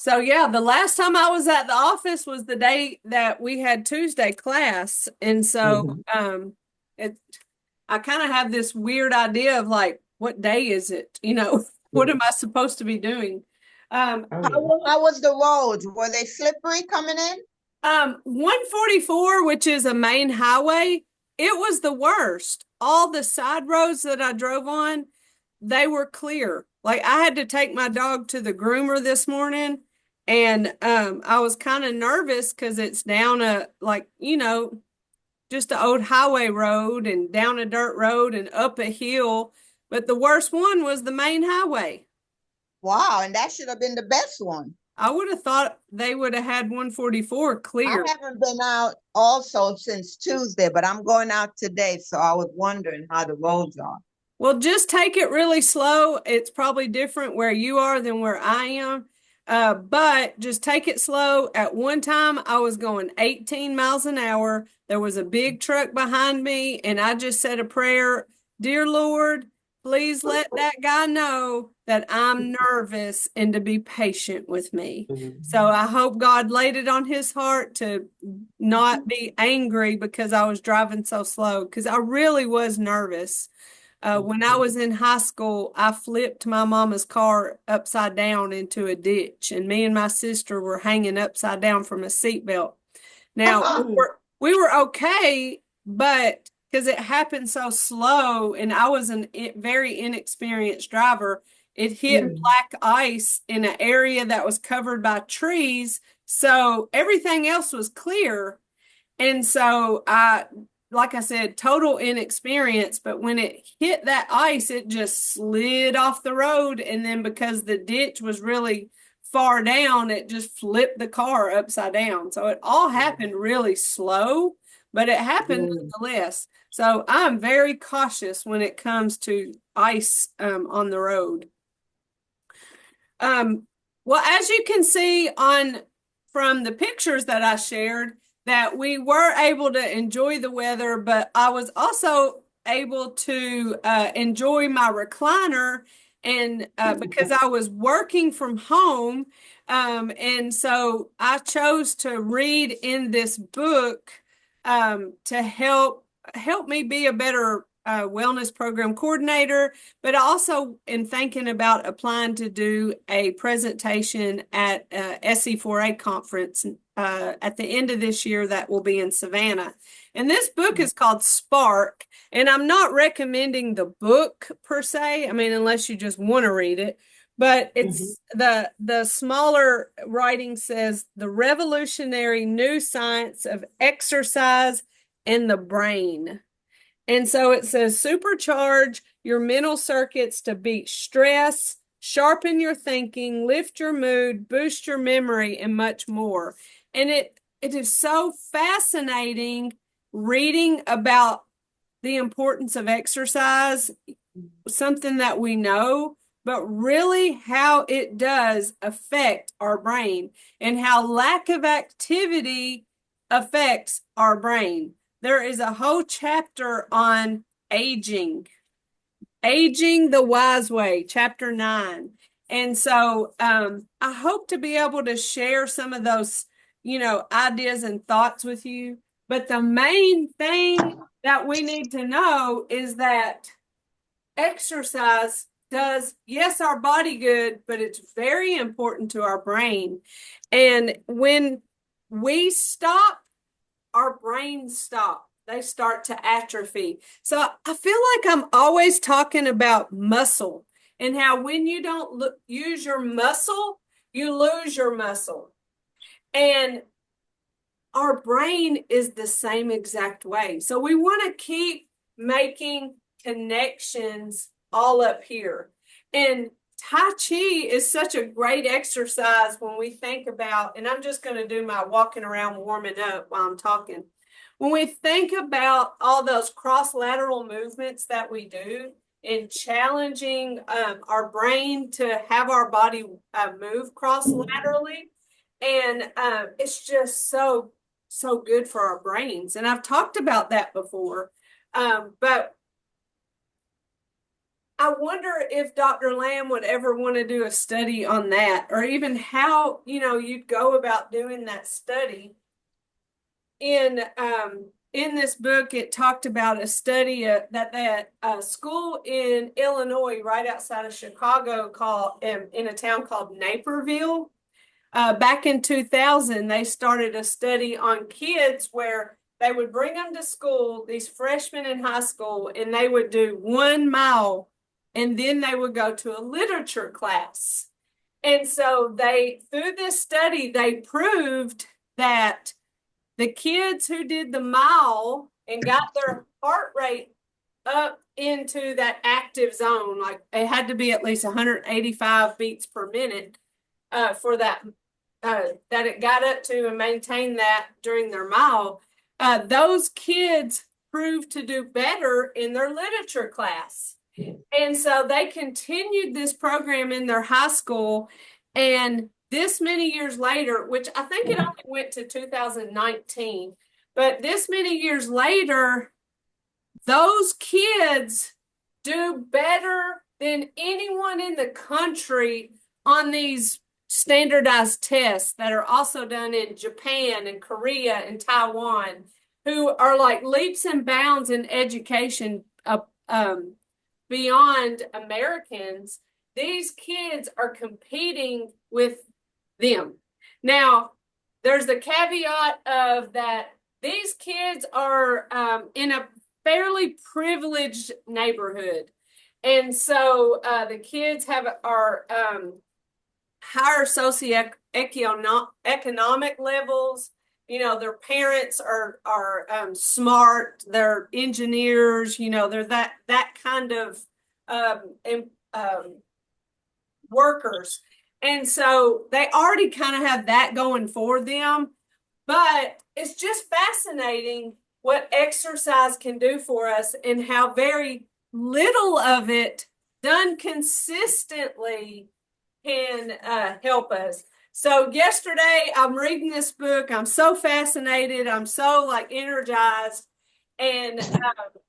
So yeah, the last time I was at the office was the day that we had Tuesday class. And so Mhm. it I kind of have this weird idea of like, what day is it? What am Mhm. I supposed to be doing? Um, Oh I, yeah. How was the roads? Were they slippery coming in? 144, which is a main highway, it was the worst. All the side roads that I drove on, they were clear. Like I had to take my dog to the groomer this morning, and I was kind of nervous because it's down a like, just an old highway road and down a dirt road and up a hill. But the worst one was the main highway. Wow, and that should have been the best one. I would have thought they would have had 144 I clear. haven't been out also since Tuesday, but I'm going out today, so I was wondering how the roads are. Well, just take it really slow. It's probably different where you are than where I am. But just take it slow. At one time, I was going 18 miles an hour. There was a big truck behind me, and I just said a prayer. Dear Lord, please let that guy know that I'm nervous and to be patient with me. So Mhm. I hope God laid it on his heart to not be angry because I was driving so slow, because I really was nervous. When I Mhm. was in high school, I flipped my mama's car upside down into a ditch, and me and my sister were hanging upside down from a seatbelt. Now, we were okay, but because it happened so slow, and I was a very inexperienced driver, it hit Mhm. black ice in an area that was covered by trees, so everything else was clear. And so like I said, total inexperience, but when it hit that ice, it just slid off the road. And then because the ditch was really far down, it just flipped the car upside down. So it all happened really slow, but it happened Mhm. nonetheless. So I'm very cautious when it comes to ice on the road. Um, well, as you can see on from the pictures that I shared, that we were able to enjoy the weather, but I was also able to enjoy my recliner, and because I was working from home, and so I chose to read in this book to help me be a better wellness program coordinator, but also in thinking about applying to do a presentation at SE4A conference at the end of this year that will be in Savannah. And this book is called Spark, and I'm not recommending the book per se. I mean, unless you just want to read it. But Mhm. it's the smaller writing says the revolutionary new science of exercise and the brain. And so it says supercharge your mental circuits to beat stress, sharpen your thinking, lift your mood, boost your memory, and much more. And it is so fascinating reading about the importance of exercise, something that we know, but really how it does affect our brain and how lack of activity affects our brain. There is a whole chapter on aging, aging the wise way, chapter 9. And so I hope to be able to share some of those, ideas and thoughts with you. But the main thing that we need to know is that exercise does, yes, our body good, but it's very important to our brain. And when we stop, our brains stop. They start to atrophy. So I feel like I'm always talking about muscle and how when you don't use your muscle, you lose your muscle. And our brain is the same exact way. So we want to keep making connections all up here. And Tai Chi is such a great exercise when we think about, and I'm just going to do my walking around warming up while I'm talking. When we think about all those cross lateral movements that we do in challenging our brain to have our body move cross laterally, and it's just so good for our brains. And I've talked about that before. But I wonder if Dr. Lamb would ever want to do a study on that, or even how, you'd go about doing that study. In this book, it talked about a study that a school in Illinois, right outside of Chicago, called in a town called Naperville. Back in 2000, they started a study on kids where they would bring them to school, these freshmen in high school, and they would do 1 mile, and then they would go to a literature class. And so through this study, they proved that the kids who did the mile and got their heart rate up into that active zone, like it had to be at least 185 beats per minute for that it got up to and maintained that during their mile. Those kids proved to do better in their literature class. And so they continued this program in their high school. And this many years later, which I think it only went to 2019, but this many years later, those kids do better than anyone in the country on these standardized tests that are also done in Japan and Korea and Taiwan, who are like leaps and bounds in education beyond Americans. These kids are competing with them. Now, there's the caveat of that these kids are in a fairly privileged neighborhood. And so the kids are higher socioeconomic levels. Their parents are smart. They're engineers. They're that kind of um, workers, and so they already kind of have that going for them. But it's just fascinating what exercise can do for us and how very little of it done consistently can help us. So yesterday I'm reading this book. I'm so fascinated. I'm so like energized. And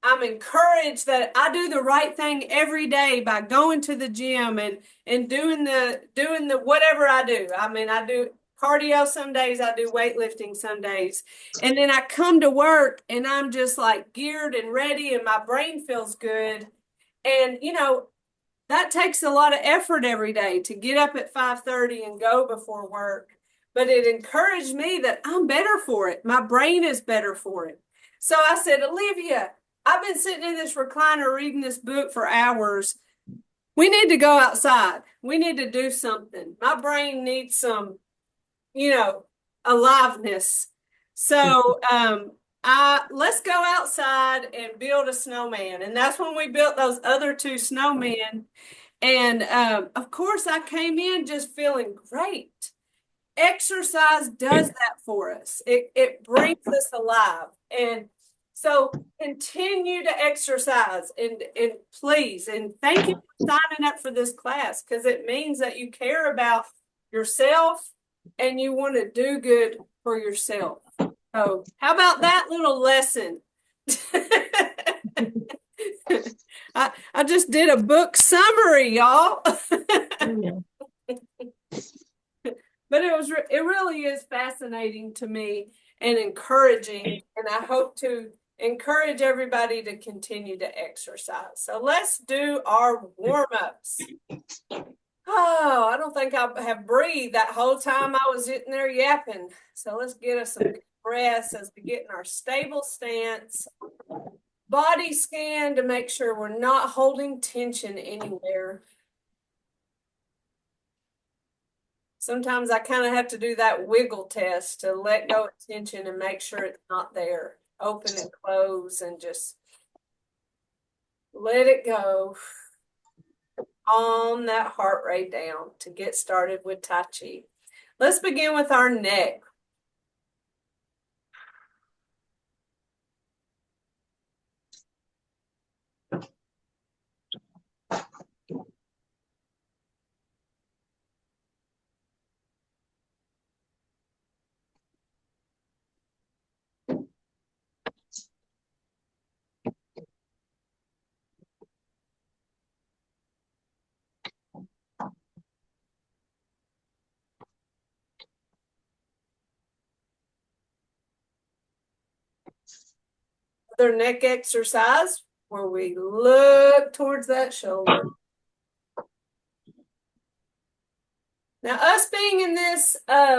I'm encouraged that I do the right thing every day by going to the gym and doing the whatever I do. I mean, I do cardio some days, I do weightlifting some days. And then I come to work and I'm just like geared and ready and my brain feels good. And that takes a lot of effort every day to get up at 5:30 and go before work. But it encouraged me that I'm better for it. My brain is better for it. So I said, Olivia, I've been sitting in this recliner reading this book for hours. We need to go outside. We need to do something. My brain needs some, aliveness. So let's go outside and build a snowman. And that's when we built those other two snowmen. And of course, I came in just feeling great. Exercise does that for us. It brings us alive. And so continue to exercise and please and thank you for signing up for this class because it means that you care about yourself and you want to do good for yourself. So how about that little lesson? I just did a book summary, y'all. But it really is fascinating to me and encouraging, and I hope to encourage everybody to continue to exercise. So let's do our warm-ups. Oh, I don't think I have breathed that whole time I was sitting there yapping. So let's get us some breaths as we get in our stable stance. Body scan to make sure we're not holding tension anywhere. Sometimes I kind of have to do that wiggle test to let go of tension and make sure it's not there. Open and close and just let it go. Calm that heart rate down to get started with Tai Chi. Let's begin with our neck. Other neck exercise where we look towards that shoulder. Now, us being in this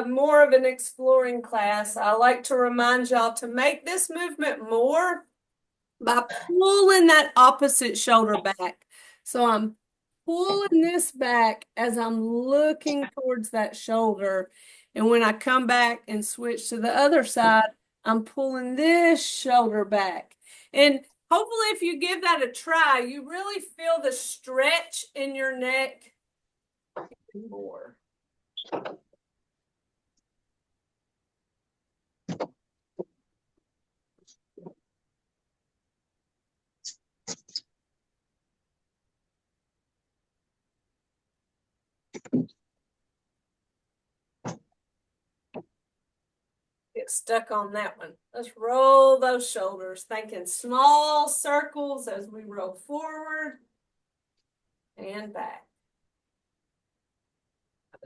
more of an exploring class, I like to remind y'all to make this movement more by pulling that opposite shoulder back. So I'm pulling this back as I'm looking towards that shoulder. And when I come back and switch to the other side, I'm pulling this shoulder back. And hopefully, if you give that a try, you really feel the stretch in your neck more. Get stuck on that one. Let's roll those shoulders, thinking small circles as we roll forward and back.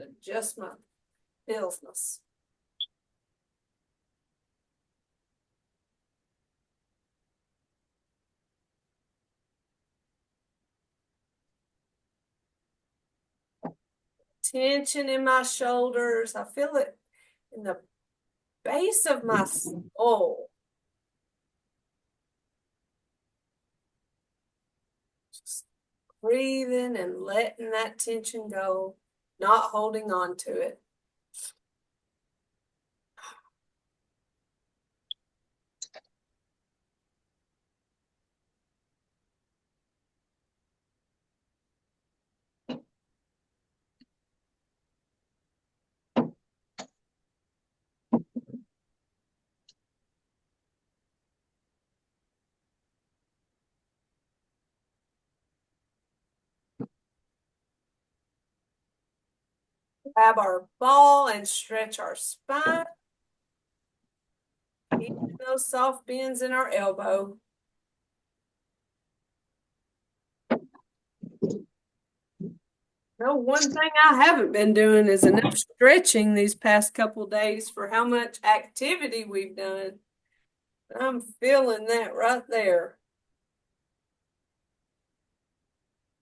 Adjust my business. Tension in my shoulders. I feel it in the base of my soul. Just breathing and letting that tension go, not holding on to it. Grab our ball and stretch our spine. Keeping those soft bends in our elbow. No, one thing I haven't been doing is enough stretching these past couple days for how much activity we've done. I'm feeling that right there.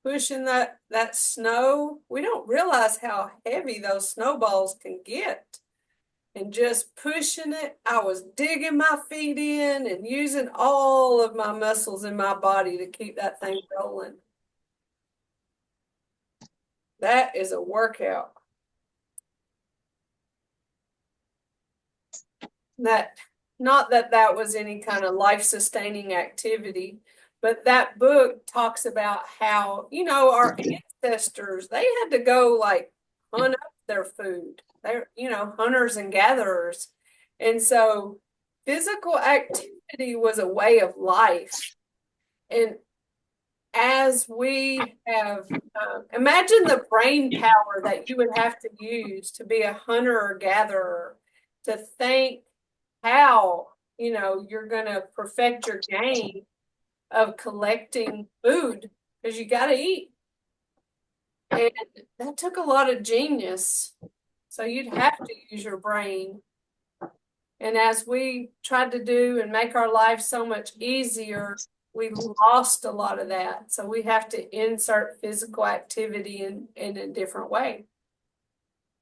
Pushing that snow. We don't realize how heavy those snowballs can get. And just pushing it, I was digging my feet in and using all of my muscles in my body to keep that thing rolling. That is a workout. Not that that was any kind of life-sustaining activity, but that book talks about how, our ancestors, they had to go like hunt up their food. They're, hunters and gatherers. And so physical activity was a way of life. And as we have, imagine the brain power that you would have to use to be a hunter or gatherer, to think how, you're going to perfect your game of collecting food because you got to eat. And that took a lot of genius. So you'd have to use your brain. And as we tried to do and make our lives so much easier, we lost a lot of that. So we have to insert physical activity in a different way.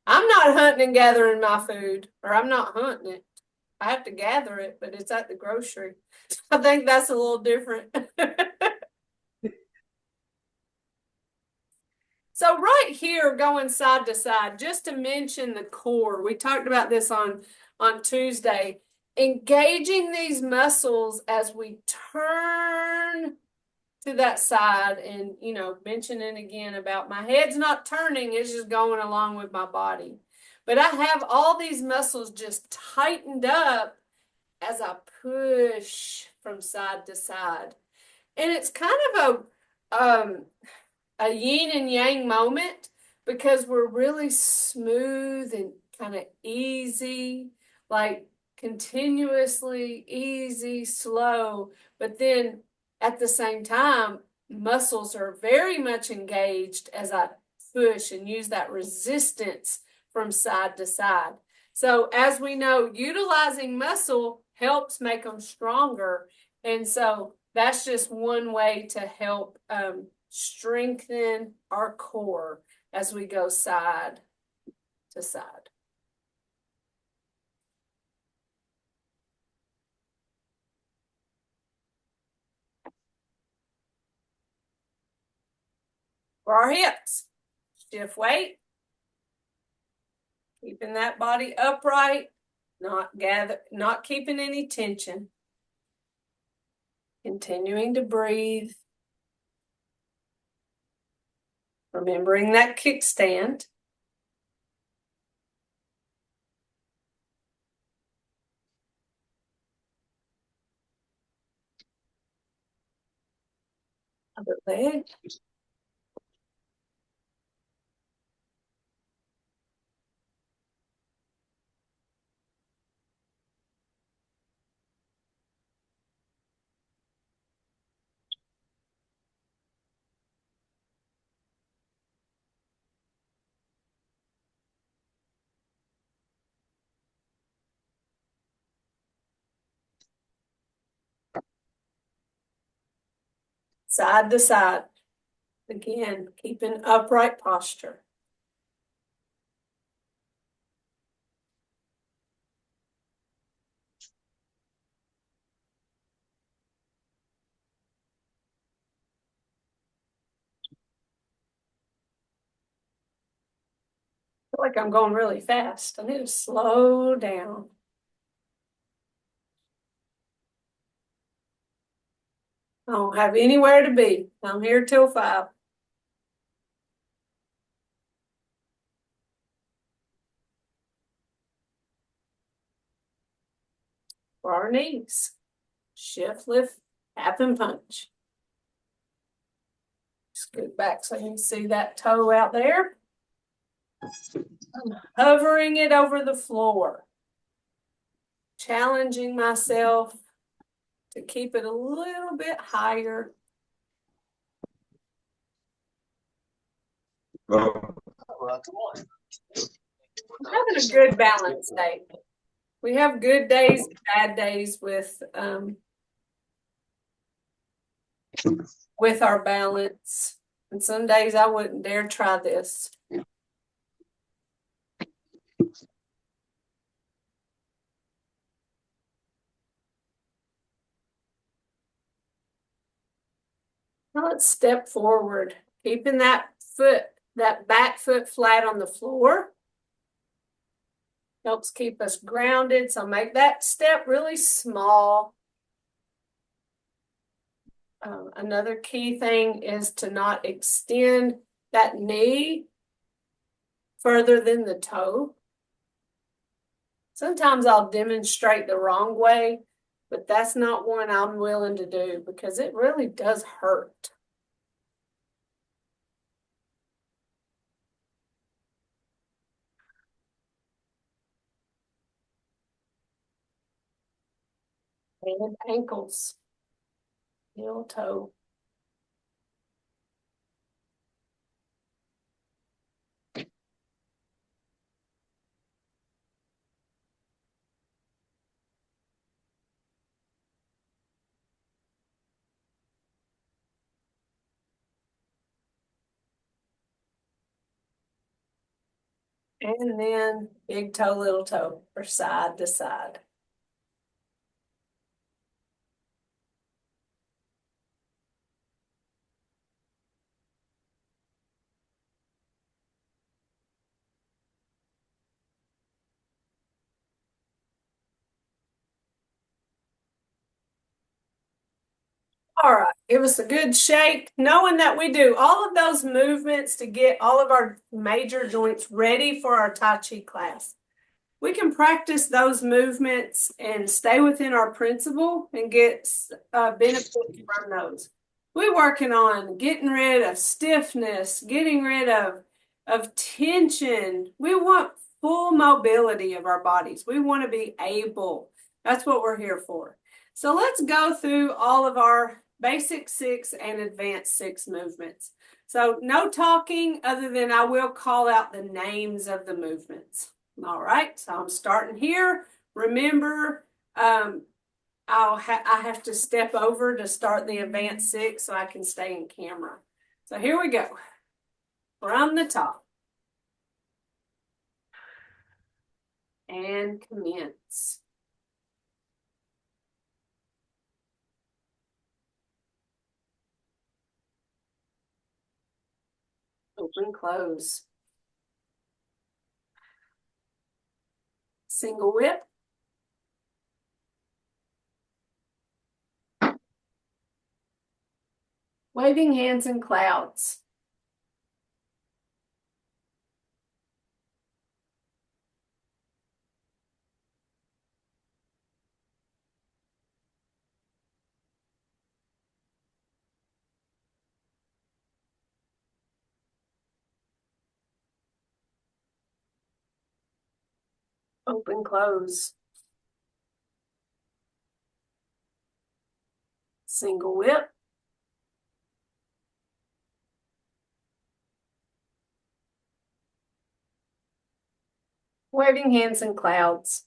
I'm not hunting and gathering my food, or I'm not hunting it. I have to gather it, but it's at the grocery. I think that's a little different. So right here, going side to side, just to mention the core, we talked about this on Tuesday, engaging these muscles as we turn to that side and, mentioning again about my head's not turning, it's just going along with my body. But I have all these muscles just tightened up as I push from side to side. And it's kind of a yin and yang moment because we're really smooth and kind of easy, like continuously easy, slow, but then at the same time, muscles are very much engaged as I push and use that resistance from side to side. So as we know, utilizing muscle helps make them stronger. And so that's just one way to help strengthen our core as we go side to side. For our hips, shift weight, keeping that body upright, not keeping any tension. Continuing to breathe. Remembering that kickstand. Other leg. Side to side. Again, keeping upright posture. I feel like I'm going really fast. I need to slow down. I don't have anywhere to be. I'm here till 5. For our knees. Shift, lift, tap, and punch. Scoot back so you can see that toe out there. I'm hovering it over the floor. Challenging myself to keep it a little bit higher. Well, I'm having a good balance day. We have good days, bad days with our balance. And some days I wouldn't dare try this. Now let's step forward, keeping that back foot flat on the floor. Helps keep us grounded. So make that step really small. Another key thing is to not extend that knee further than the toe. Sometimes I'll demonstrate the wrong way, but that's not one I'm willing to do because it really does hurt. And ankles, heel toe. And then big toe, little toe, or side to side. All right, give us a good shake, knowing that we do all of those movements to get all of our major joints ready for our Tai Chi class. We can practice those movements and stay within our principle and get benefits from those. We're working on getting rid of stiffness, getting rid of tension. We want full mobility of our bodies. We want to be able. That's what we're here for. So let's go through all of our basic 6 and advanced 6 movements. So no talking other than I will call out the names of the movements. All right, so I'm starting here. Remember, I have to step over to start the advanced 6 so I can stay in camera. So here we go. From the top. And commence. Open, close. Single whip. Waving hands in clouds. Open, close. Single whip. Waving hands in clouds.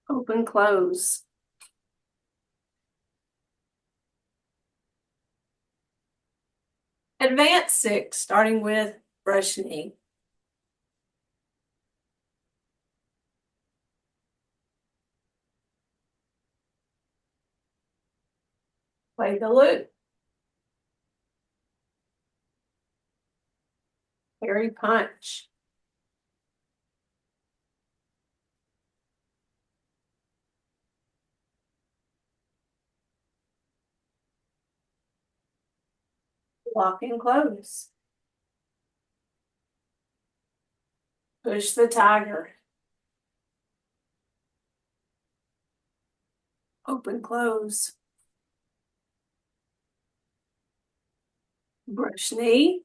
Open, close. Advanced 6, starting with brush knee. Play the loop. Parry punch. Lock and close. Push the tiger. Open, close. Brush knee.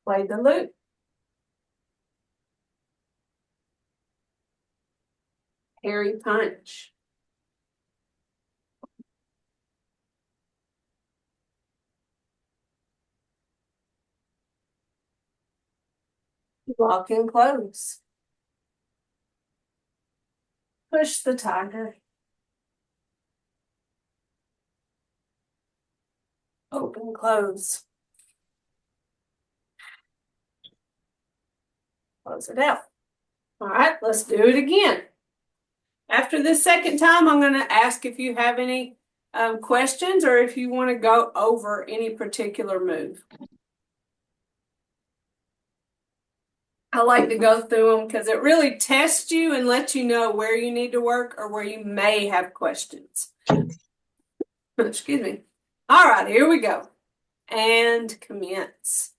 Play the loop. Parry punch. Lock and close. Push the tiger. Open, close. Close it out. All right, let's do it again. After the second time, I'm going to ask if you have any questions or if you want to go over any particular move. I like to go through them because it really tests you and lets you know where you need to work or where you may have questions. Excuse me. All right, here we go. And commence.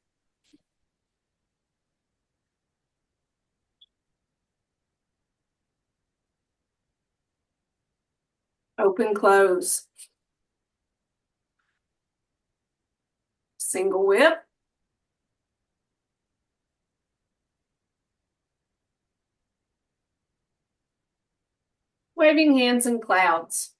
Open, close. Single whip. Waving hands in clouds.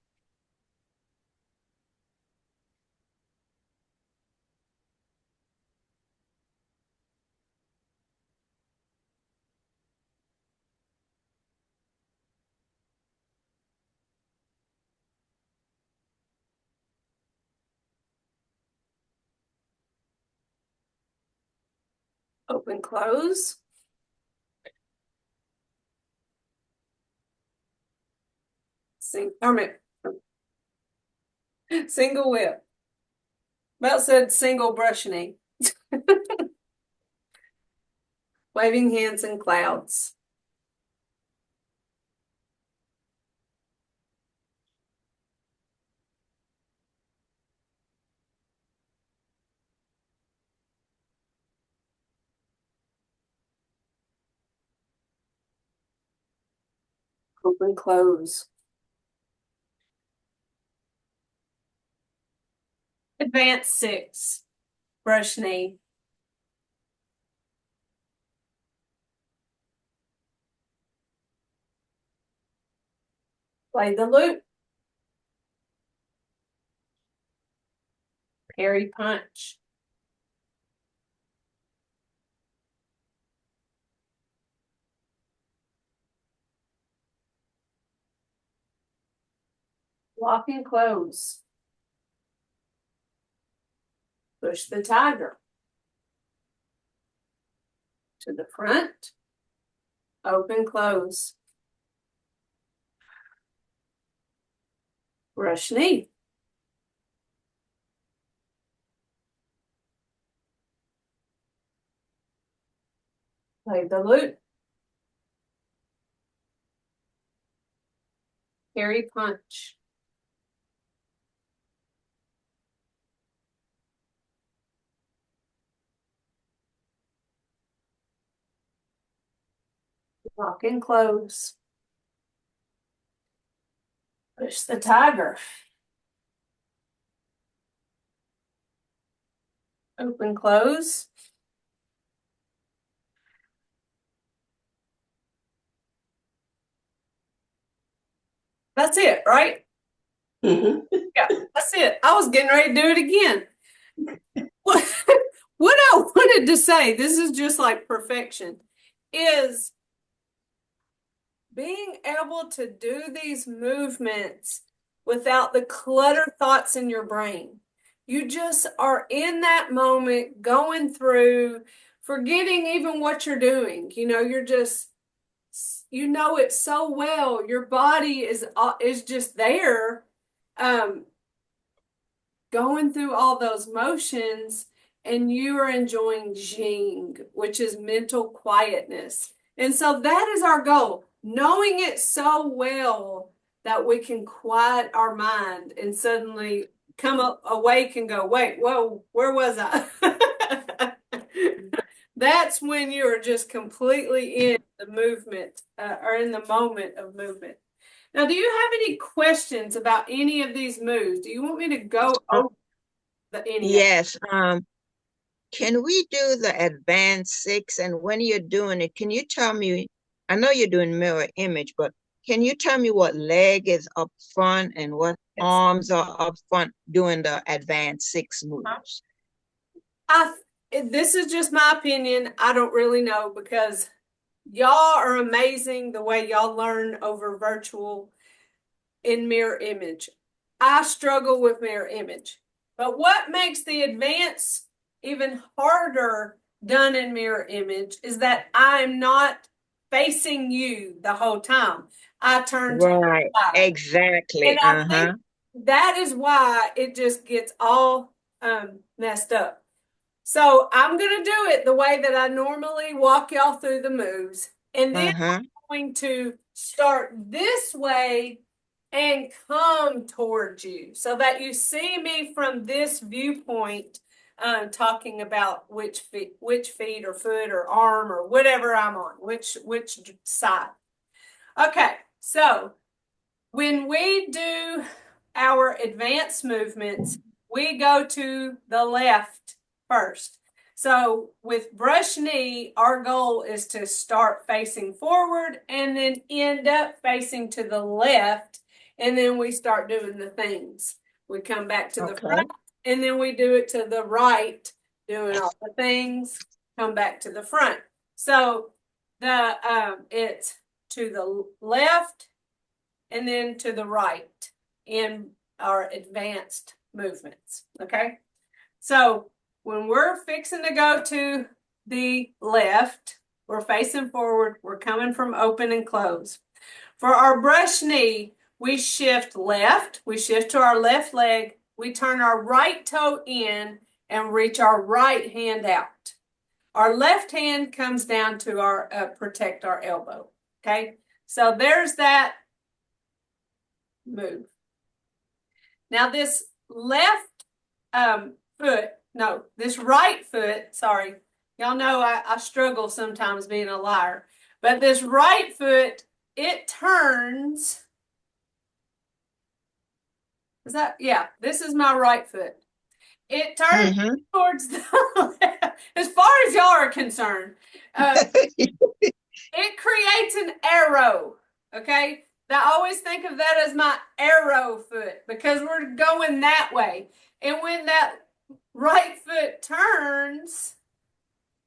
Open, close. Single whip. About said single brush knee. Waving hands in clouds. Open, close. Advance 6, brush knee. Play the loop. Parry punch. Lock and close. Push the tiger. To the front. Open, close. Brush knee. Play the loop. Parry punch. Lock and close. Push the tiger. Open, close. That's it, right? Mhm. Yeah, that's it. I was getting ready to do it again. What I wanted to say, this is just like perfection, is being able to do these movements without the clutter thoughts in your brain. You just are in that moment, going through, forgetting even what you're doing. You're just, it so well. Your body is just there, um, going through all those motions, and you are enjoying Jing, which is mental quietness. And so that is our goal, knowing it so well that we can quiet our mind and suddenly come up awake and go, wait, whoa, where was I? That's when you are just completely in the movement, or in the moment of movement. Now, do you have any questions about any of these moves? Do you want me to go Uh, over any of yes. Can we do the advanced 6? And when you're doing it, can you tell me? I know you're doing mirror image, but can you tell me what leg is up front and what it? arms are up front doing the advanced 6 moves? I, this is just my opinion. I don't really know because y'all are amazing the way y'all learn over virtual in mirror image. I struggle with mirror image. But what makes the advance even harder done in mirror image is that I'm not facing you the whole time. I turn to Right, the side. And exactly. I Uh-huh. think that is why it just gets all messed up. So I'm going to do it the way that I normally walk y'all through the moves. And then Uh-huh. I'm going to start this way and come towards you so that you see me from this viewpoint, talking about which feet or foot or arm or whatever I'm on, which side. Okay, so when we do our advanced movements, we go to the left first. So with brush knee, our goal is to start facing forward and then end up facing to the left. And then we start doing the things. We come back to the Okay. front and then we do it to the right, doing all the things, come back to the front. So it's to the left and then to the right in our advanced movements. Okay. So when we're fixing to go to the left, we're facing forward, we're coming from open and close. For our brush knee, we shift left, we shift to our left leg, we turn our right toe in and reach our right hand out. Our left hand comes down to our protect our elbow. Okay. So there's that move. Now this left foot, no, this right foot, sorry, y'all know I struggle sometimes being a liar, but this right foot, it turns, is that, yeah, this is my right foot. It turns Mm-hmm. towards the left, as far as y'all are concerned. Uh, it creates an arrow. Okay. I always think of that as my arrow foot because we're going that way. And when that right foot turns,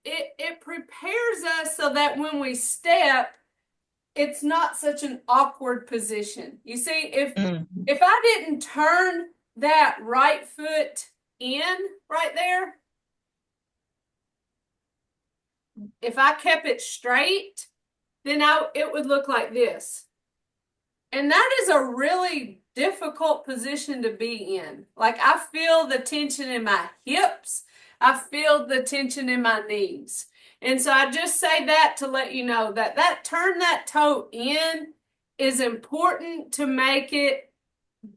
it prepares us so that when we step, it's not such an awkward position. You see, Mm-hmm. if I didn't turn that right foot in right there, if I kept it straight, then it would look like this. And that is a really difficult position to be in. Like I feel the tension in my hips. I feel the tension in my knees. And so I just say that to let you know that turn that toe in is important to make it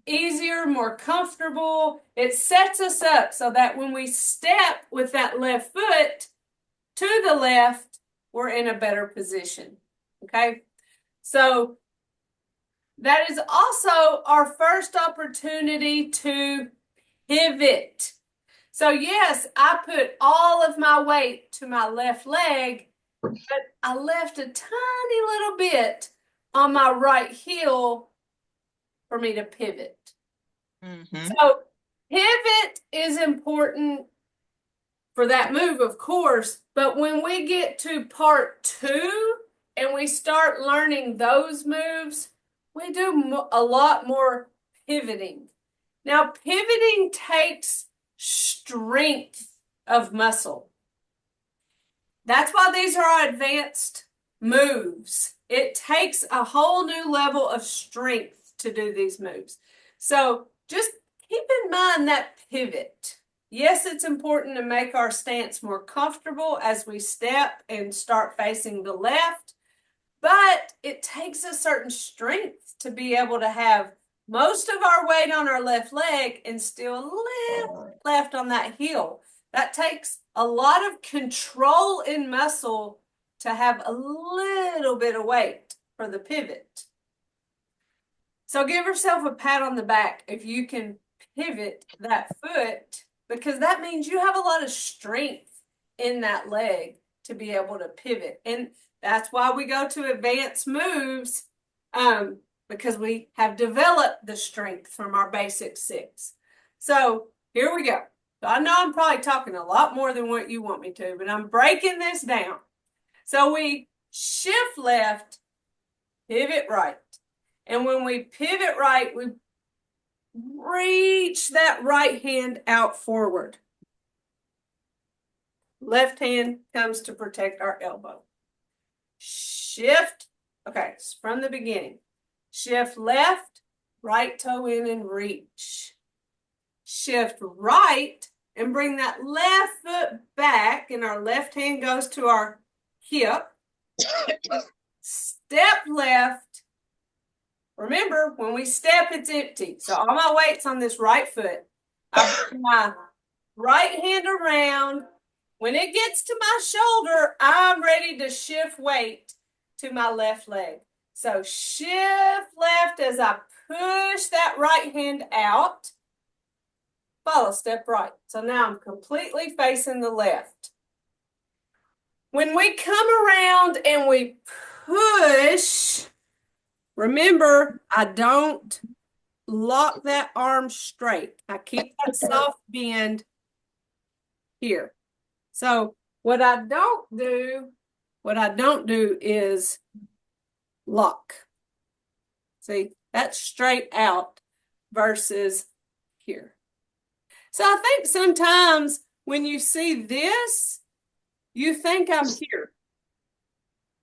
easier, more comfortable. It sets us up so that when we step with that left foot to the left, we're in a better position. Okay. So that is also our first opportunity to pivot. So, yes, I put all of my weight to my left leg, but I left a tiny little bit on my right heel for me to pivot. Mm-hmm. So, pivot is important for that move, of course, but when we get to part two and we start learning those moves, we do a lot more pivoting. Now, pivoting takes strength of muscle. That's why these are advanced moves. It takes a whole new level of strength to do these moves. So just keep in mind that pivot. Yes, it's important to make our stance more comfortable as we step and start facing the left, but it takes a certain strength to be able to have most of our weight on our left leg and still a little left on that heel. That takes a lot of control in muscle to have a little bit of weight for the pivot. So give yourself a pat on the back if you can pivot that foot, because that means you have a lot of strength in that leg to be able to pivot. And that's why we go to advanced moves, because we have developed the strength from our basic six. So here we go. I know I'm probably talking a lot more than what you want me to, but I'm breaking this down. So we shift left, pivot right. And when we pivot right, we reach that right hand out forward. Left hand comes to protect our elbow. Shift. Okay, from the beginning. Shift left, right toe in and reach. Shift right and bring that left foot back, and our left hand goes to our hip. Step left. Remember, when we step, it's empty. So all my weight's on this right foot. I bring my right hand around. When it gets to my shoulder, I'm ready to shift weight to my left leg. So shift left as I push that right hand out. Follow step right. So now I'm completely facing the left. When we come around and we push, remember, I don't lock that arm straight. I keep that soft bend here. So what I don't do is lock. See, that's straight out versus here. So I think sometimes when you see this, you think I'm here.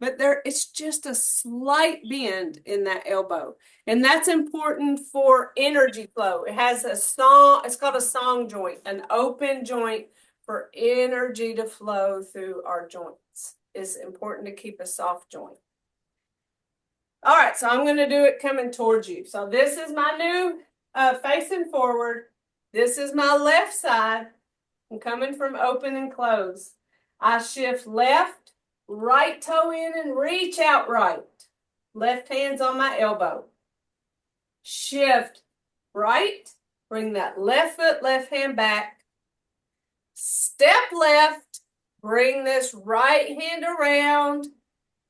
But it's just a slight bend in that elbow. And that's important for energy flow. It has it's called a song joint, an open joint for energy to flow through our joints. It's important to keep a soft joint. All right, so I'm going to do it coming towards you. So this is my new facing forward. This is my left side. I'm coming from open and close. I shift left, right toe in and reach out right. Left hand's on my elbow. Shift right, bring that left foot, left hand back. Step left, bring this right hand around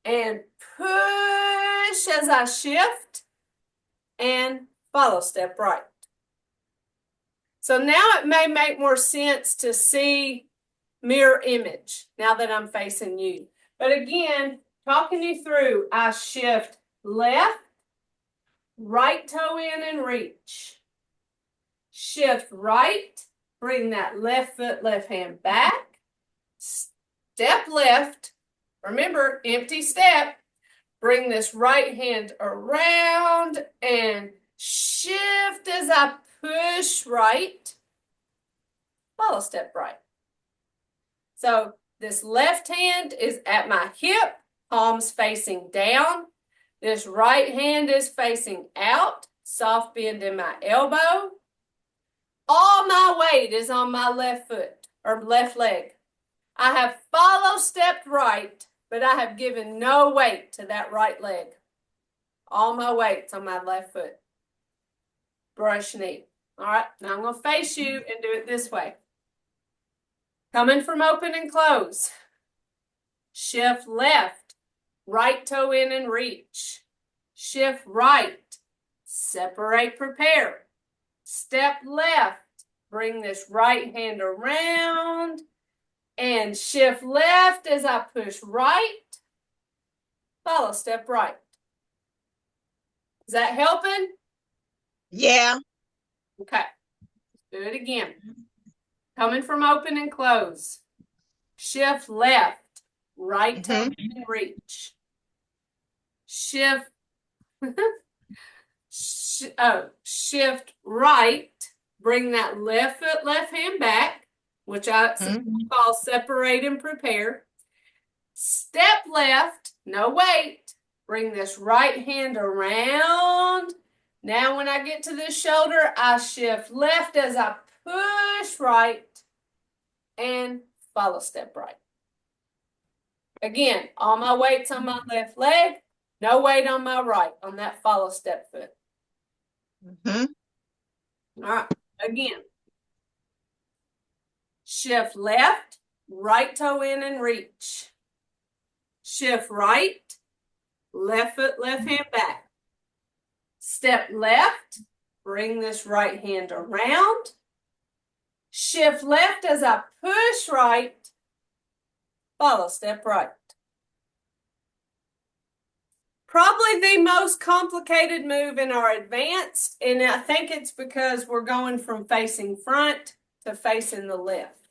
and push as I shift and follow step right. So now it may make more sense to see mirror image now that I'm facing you. But again, talking you through, I shift left, right toe in and reach. Shift right, bring that left foot, left hand back. Step left, remember, empty step. Bring this right hand around and shift as I push right. Follow step right. So this left hand is at my hip, palms facing down. This right hand is facing out, soft bend in my elbow. All my weight is on my left foot or left leg. I have follow stepped right, but I have given no weight to that right leg. All my weight's on my left foot. Brush knee. All right, now I'm going to face you and do it this way. Coming from open and close. Shift left, right toe in and reach. Shift right, separate, prepare. Step left, bring this right hand around and shift left as I push right. Follow step right. Is that helping? Yeah. Okay. Do it again. Coming from open and close. Shift left, right toe in and reach. Shift shift right, bring that left foot, left hand back, which I call separate and prepare. Step left, no weight, bring this right hand around. Now when I get to this shoulder, I shift left as I push right and follow step right. Again, all my weight's on my left leg, no weight on my right, on that follow step foot. All right, again. Shift left, right toe in and reach. Shift right, left foot, left hand back. Step left, bring this right hand around. Shift left as I push right, follow step right. Probably the most complicated move in our advanced, and I think it's because we're going from facing front to facing the left.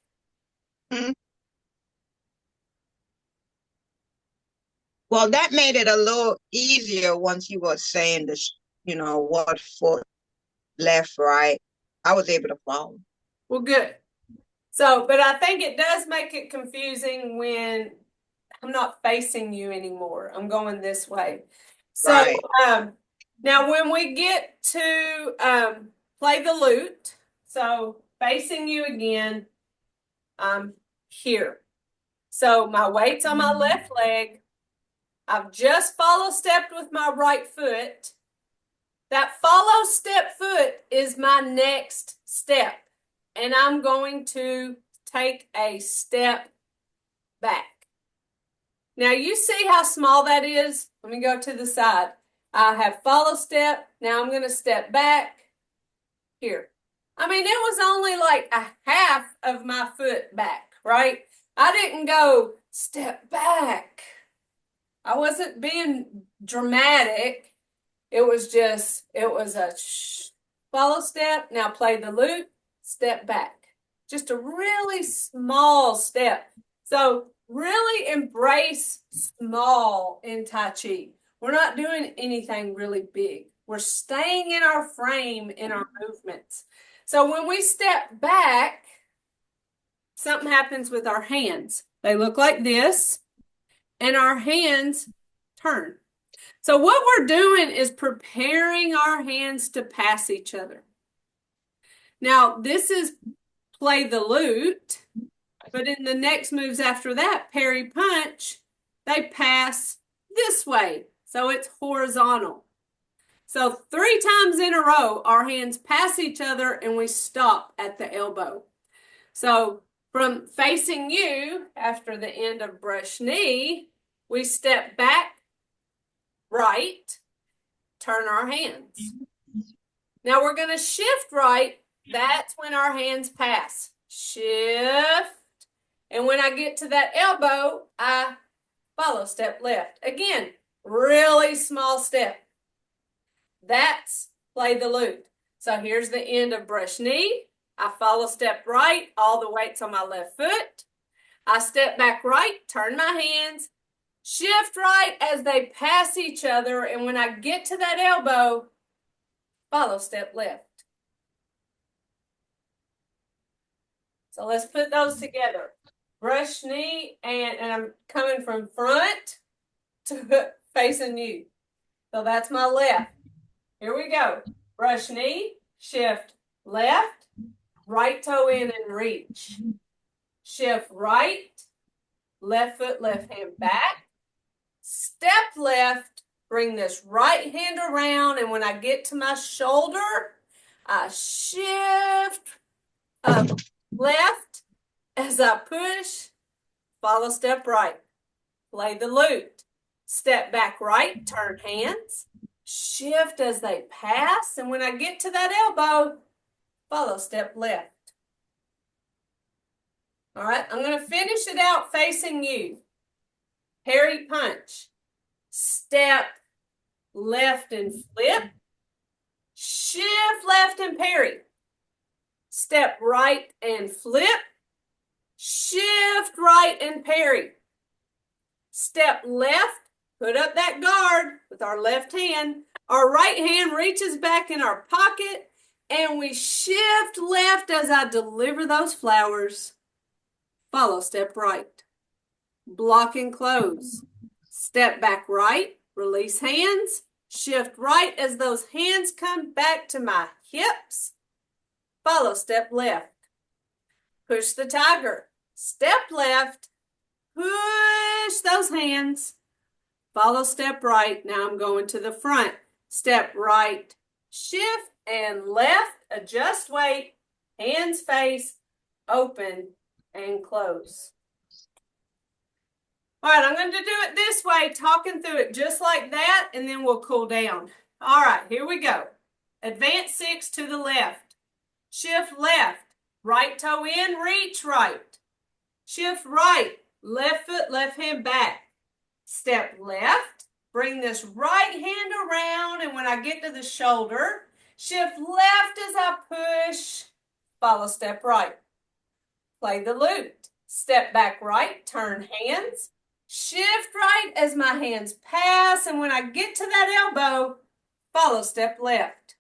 Well, that made it a little easier once you were saying this, what foot, left, right. I was able to follow. Well, good. So, but I think it does make it confusing when I'm not facing you anymore. I'm going this way. So, right. Now when we get to play the lute, so facing you again, I'm here. So my weight's on my left leg. I've just follow stepped with my right foot. That follow step foot is my next step. And I'm going to take a step back. Now you see how small that is? Let me go to the side. I have follow step. Now I'm going to step back here. I mean, it was only like a half of my foot back, right? I didn't go step back. I wasn't being dramatic. It was a follow step. Now play the lute, step back. Just a really small step. So really embrace small in Tai Chi. We're not doing anything really big. We're staying in our frame in our movements. So when we step back, something happens with our hands. They look like this, and our hands turn. So what we're doing is preparing our hands to pass each other. Now, this is play the lute, but in the next moves after that, parry punch, they pass this way. So it's horizontal. So 3 times in a row, our hands pass each other and we stop at the elbow. So From facing you, after the end of brush knee, we step back right, turn our hands. Now we're going to shift right. That's when our hands pass. Shift. And when I get to that elbow, I follow step left. Again, really small step. That's play the lute. So here's the end of brush knee. I follow step right, all the weight's on my left foot. I step back right, turn my hands, shift right as they pass each other. And when I get to that elbow, follow step left. So let's put those together. Brush knee, and I'm coming from front to facing you. So that's my left. Here we go. Brush knee, shift left, right toe in and reach. Shift right, left foot, left hand back. Step left, bring this right hand around, and when I get to my shoulder, I shift up left as I push, follow step right. Play the lute. Step back right, turn hands, shift as they pass, and when I get to that elbow, follow step left. All right, I'm going to finish it out facing you. Parry punch. Step left and flip. Shift left and parry. Step right and flip. Shift right and parry. Step left, put up that guard with our left hand. Our right hand reaches back in our pocket, and we shift left as I deliver those flowers. Follow step right. Block and close. Step back right, release hands. Shift right as those hands come back to my hips. Follow step left. Push the tiger. Step left. Push those hands. Follow step right. Now I'm going to the front. Step right, shift and left. Adjust weight. Hands face, open and close. All right, I'm going to do it this way, talking through it just like that, and then we'll cool down. All right, here we go. Advance 6 to the left. Shift left. Right toe in, reach right. Shift right. Left foot, left hand back. Step left. Bring this right hand around, and when I get to the shoulder, shift left as I push. Follow step right. Play the lute. Step back right, turn hands. Shift right as my hands pass, and when I get to that elbow, follow step left.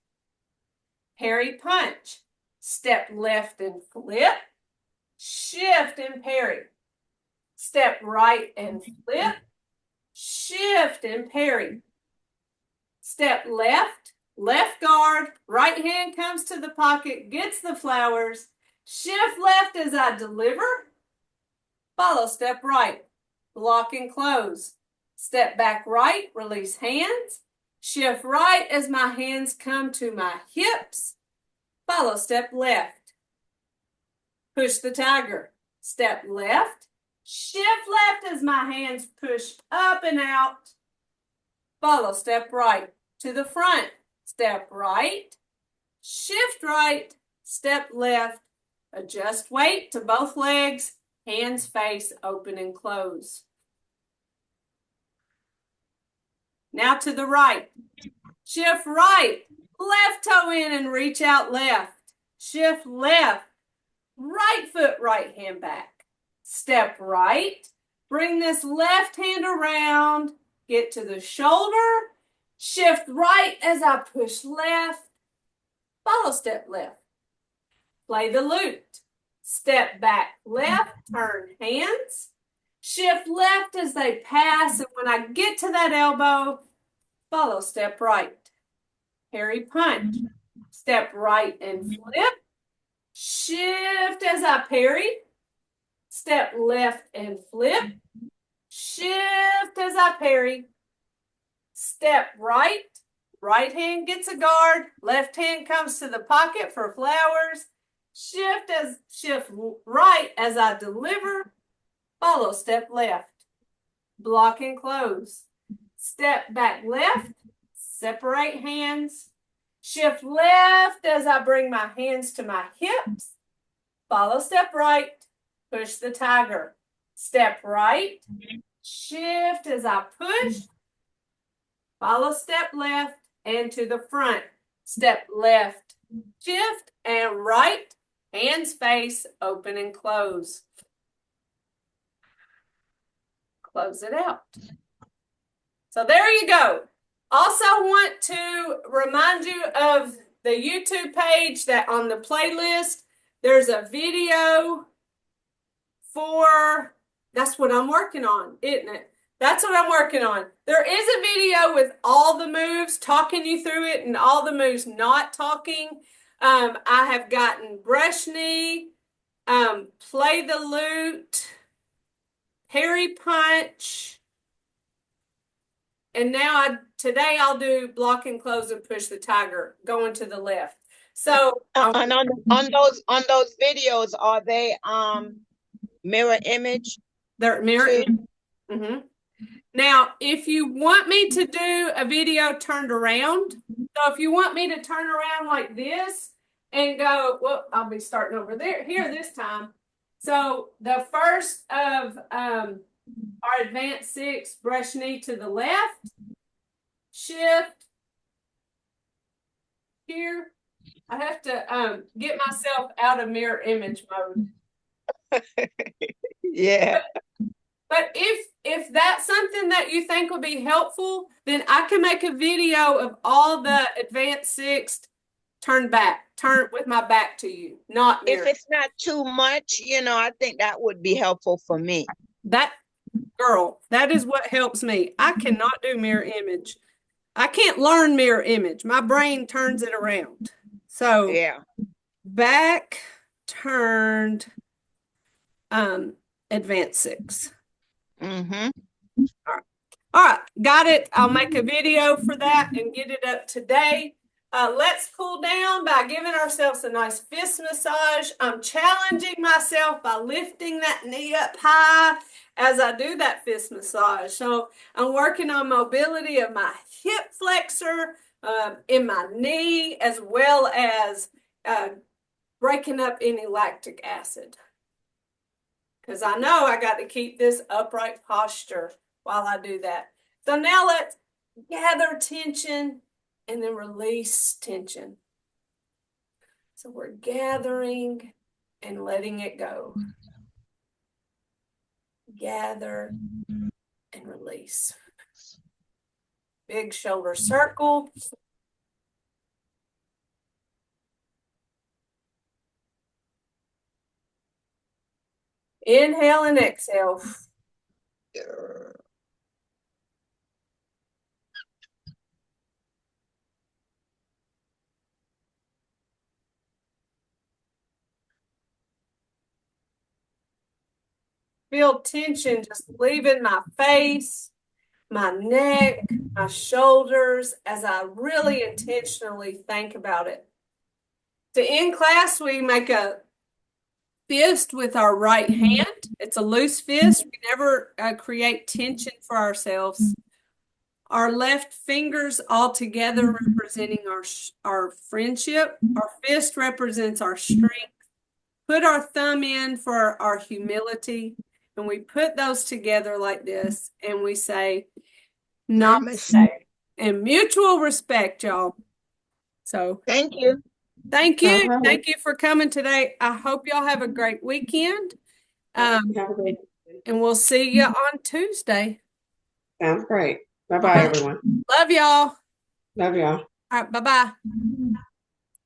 Parry punch. Step left and flip. Shift and parry. Step right and flip. Shift and parry. Step left, left guard, right hand comes to the pocket, gets the flowers. Shift left as I deliver. Follow step right. Block and close. Step back right, release hands. Shift right as my hands come to my hips. Follow step left. Push the tiger. Step left. Shift left as my hands push up and out. Follow step right. To the front. Step right. Shift right. Step left. Adjust weight to both legs. Hands face, open and close. Now to the right. Shift right. Left toe in and reach out left. Shift left. Right foot, right hand back. Step right. Bring this left hand around. Get to the shoulder. Shift right as I push left. Follow step left. Play the lute. Step back left, turn hands. Shift left as they pass, and when I get to that elbow, follow step right. Parry punch. Step right and flip. Shift as I parry. Step left and flip. Shift as I parry. Step right. Right hand gets a guard. Left hand comes to the pocket for flowers. Shift right as I deliver. Follow step left. Block and close. Step back left. Separate hands. Shift left as I bring my hands to my hips. Follow step right. Push the tiger. Step right. Shift as I push. Follow step left and to the front. Step left. Shift and right. Hands face, open and close. Close it out. So there you go. Also want to remind you of the YouTube page that on the playlist, there's a video for, that's what I'm working on, isn't it? That's what I'm working on. There is a video with all the moves, talking you through it, and all the moves not talking. I have gotten brush knee, play the lute, Harry punch, and now today I'll do block and close and push the tiger, going to the left. So And on those videos, are they mirror image they're mirror. too? Mm-hmm. Now, if you want me to do a video turned around, so if you want me to turn around like this and go, well, I'll be starting over here this time. So the first of our advanced 6, brush knee to the left, shift here. I have to get myself out of mirror image mode. Yeah. But if that's something that you think would be helpful, then I can make a video of all the advanced 6 turn with my back to you, not mirror. If it's not too much, I think that would be helpful for me. That girl, that is what helps me. I cannot do mirror image. I can't learn mirror image. My brain turns it around. So yeah, back turned advanced 6. Mm-hmm. All right, got it. I'll make a video for that and get it up today. Let's cool down by giving ourselves a nice fist massage. I'm challenging myself by lifting that knee up high as I do that fist massage. So I'm working on mobility of my hip flexor, in my knee, as well as breaking up any lactic acid. Because I know I got to keep this upright posture while I do that. So now let's gather tension and then release tension. So we're gathering and letting it go. Gather and release. Big shoulder circle. Inhale and exhale. Feel tension just leaving my face, my neck, my shoulders, as I really intentionally think about it. To end class, we make a fist with our right hand. It's a loose fist. We never create tension for ourselves. Our left fingers all together representing our friendship. Our fist represents our strength. Put our thumb in for our humility. And we put those together like this. And we say, namaste. And mutual respect, y'all. So thank you. Thank you. Thank you for coming today. I hope y'all have a great weekend. And we'll see you on Tuesday. Sounds great. Bye-bye, everyone. Love y'all. Love y'all. All right, bye-bye.